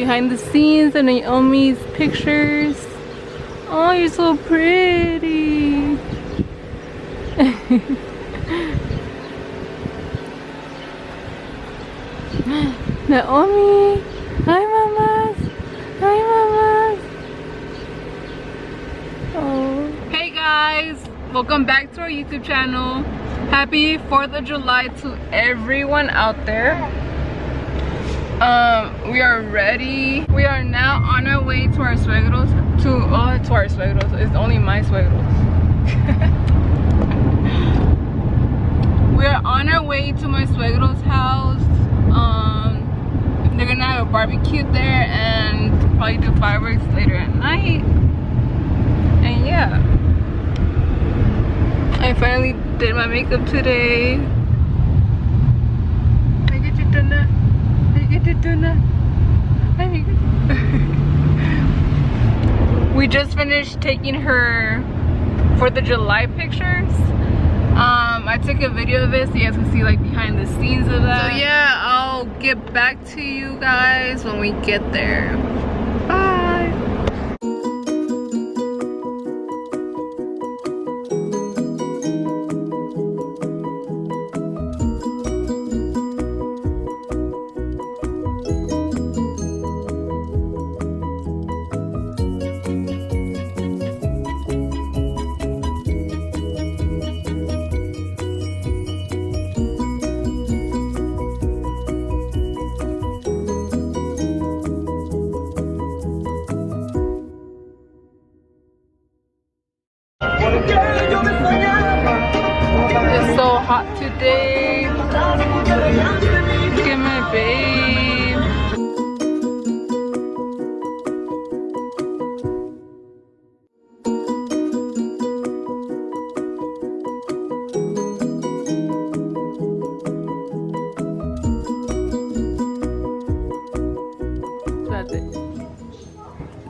behind the scenes of Naomi's pictures. Oh, you're so pretty. Naomi, hi mamas, hi mamas. Oh. Hey guys, welcome back to our YouTube channel. Happy 4th of July to everyone out there. We are ready. We are now on our way to our suegros. To our suegros. It's only my suegros. We are on our way to my suegro's house. They're gonna have a barbecue there and probably do fireworks later at night. And yeah, I finally did my makeup today. I get you done that. I get you done that. We just finished taking her 4th of July pictures. I took a video of it so you guys can see like behind the scenes of that. So yeah, I'll get back to you guys when we get there. Bye. It's so hot today. Look at my babe.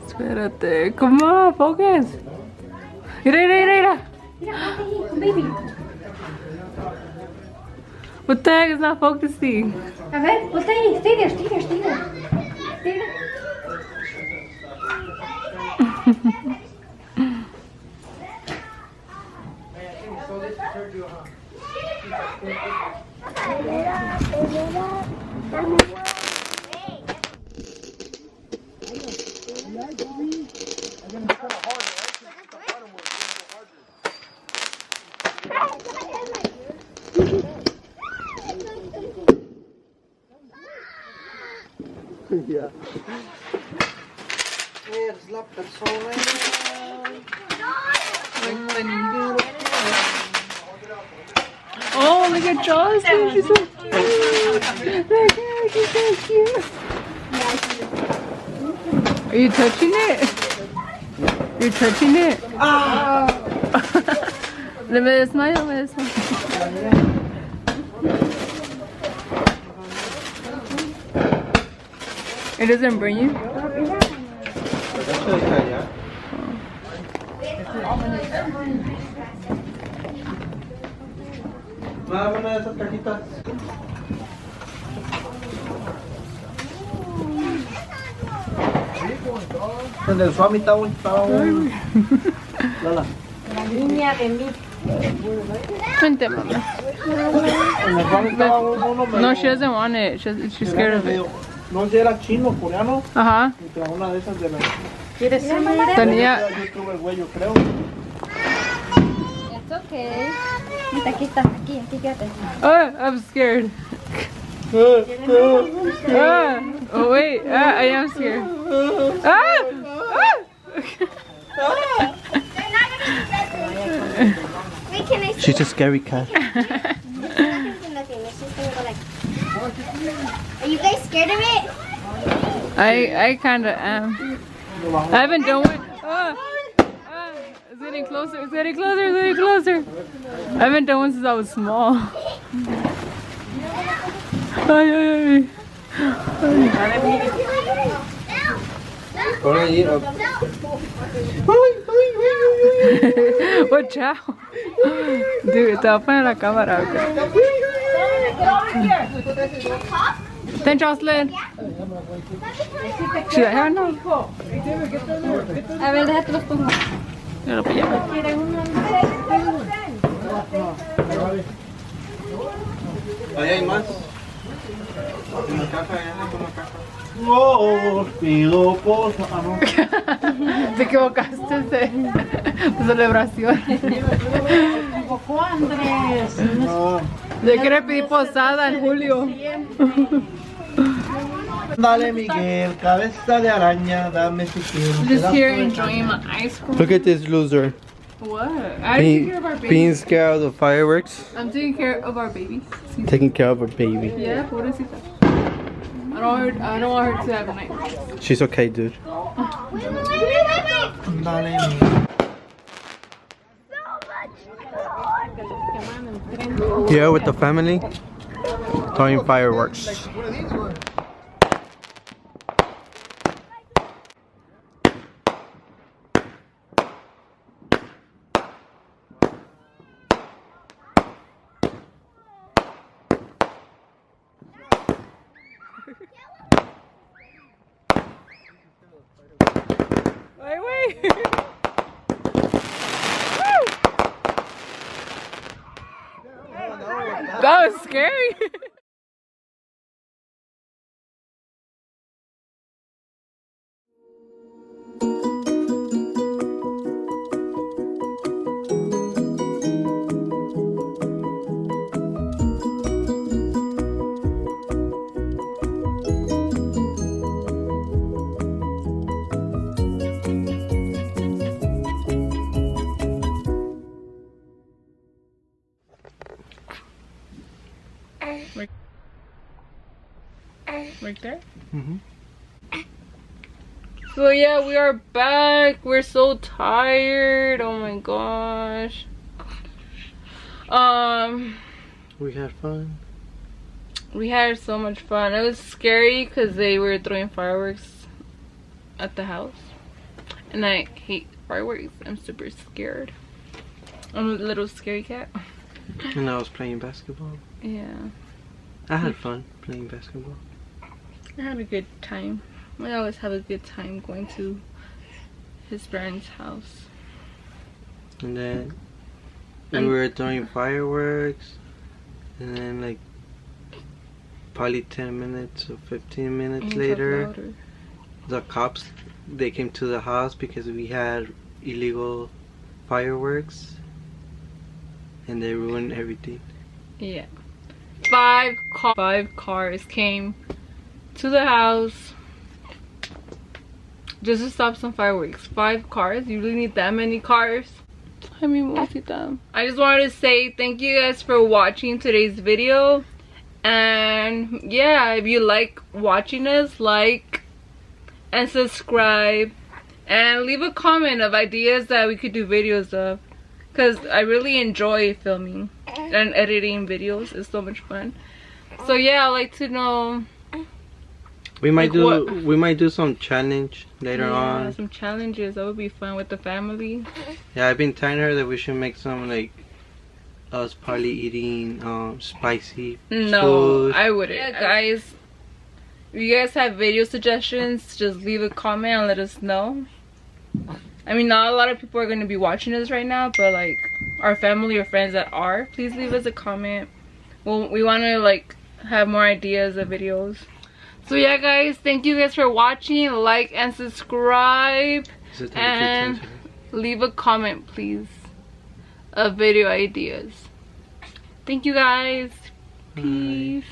Espérate. Come on, focus. Mira. Baby. What the heck is not focusing? A ver, voltea ahí. Stay there. Yeah. Eres la persona. Oh, look at Jocelyn. She's so cute. Look at her, she's so cute. Are you touching it? You're touching it? Let me smile. It doesn't burn you? Nada, una de esas cajitas. Donde el Swami está un... Lala. La niña de mí. Vente, mamá. En el Swami estaba uno... No, she doesn't want it. She's scared of it. No sé, era chino, coreano. Ajá. Y traía una de esas de la... ¿Quieres una? Tenía... Yo tuve el güey, creo. It's okay. Aquí está. Aquí, quédate. Oh, I'm scared. Oh, wait. I am scared. She's a scary cat. Are you guys scared of it? I kind of am. I haven't done one. It's getting closer. It's getting closer. I haven't done one since I was small. Ay. Watch out. Dude, te va a poner la cámara. Okay. Then Jocelyn. Should I have no? A ver, déjate los pongo. Pero pues ya. Ahí hay más. En la caja, en la caja. No, piropos. Ah, no. Te equivocaste de celebración. No. Yo quería pedir posada en julio. Dale, Miguel, cabeza de araña, dame si quieres. Just here enjoying my ice cream. Look at this loser. What? I take care of our Being baby. scared of the fireworks. I'm taking care of our baby. Taking care of her baby. Yeah, pobrecita. I don't want her to have a night. She's okay, dude. Dale, Miguel. Yeah, with the family. Throwing fireworks. Wait. That was scary. Right there? So yeah, we are back. We're so tired. Oh my gosh. We had fun. We had so much fun. It was scary because they were throwing fireworks at the house. And I hate fireworks. I'm super scared. I'm a little scary cat. And I was playing basketball. Yeah. I had fun playing basketball. I had a good time. I always have a good time going to his parents' house. And then we were throwing fireworks. And then like probably 10 minutes or 15 minutes later, the cops, they came to the house because we had illegal fireworks. And they ruined everything. Yeah. 5 cars came to the house just to stop some fireworks. 5 cars? You really need that many cars? I just wanted to say thank you guys for watching today's video. And yeah, if you like watching us, like and subscribe. And leave a comment of ideas that we could do videos of. Because I really enjoy filming and editing videos. It's so much fun. So yeah, I'd like to know. We might do some challenge later on. Some challenges. That would be fun with the family. Yeah, I've been telling her that we should make some like us probably eating spicy food. I wouldn't. Yeah, guys. If you guys have video suggestions, just leave a comment and let us know. I mean, not a lot of people are going to be watching this right now, but like our family or friends that are, please leave us a comment. Well, we want to like have more ideas of videos. So yeah, guys, thank you guys for watching. Like and subscribe, and leave a comment, please, of video ideas. Thank you guys. Peace.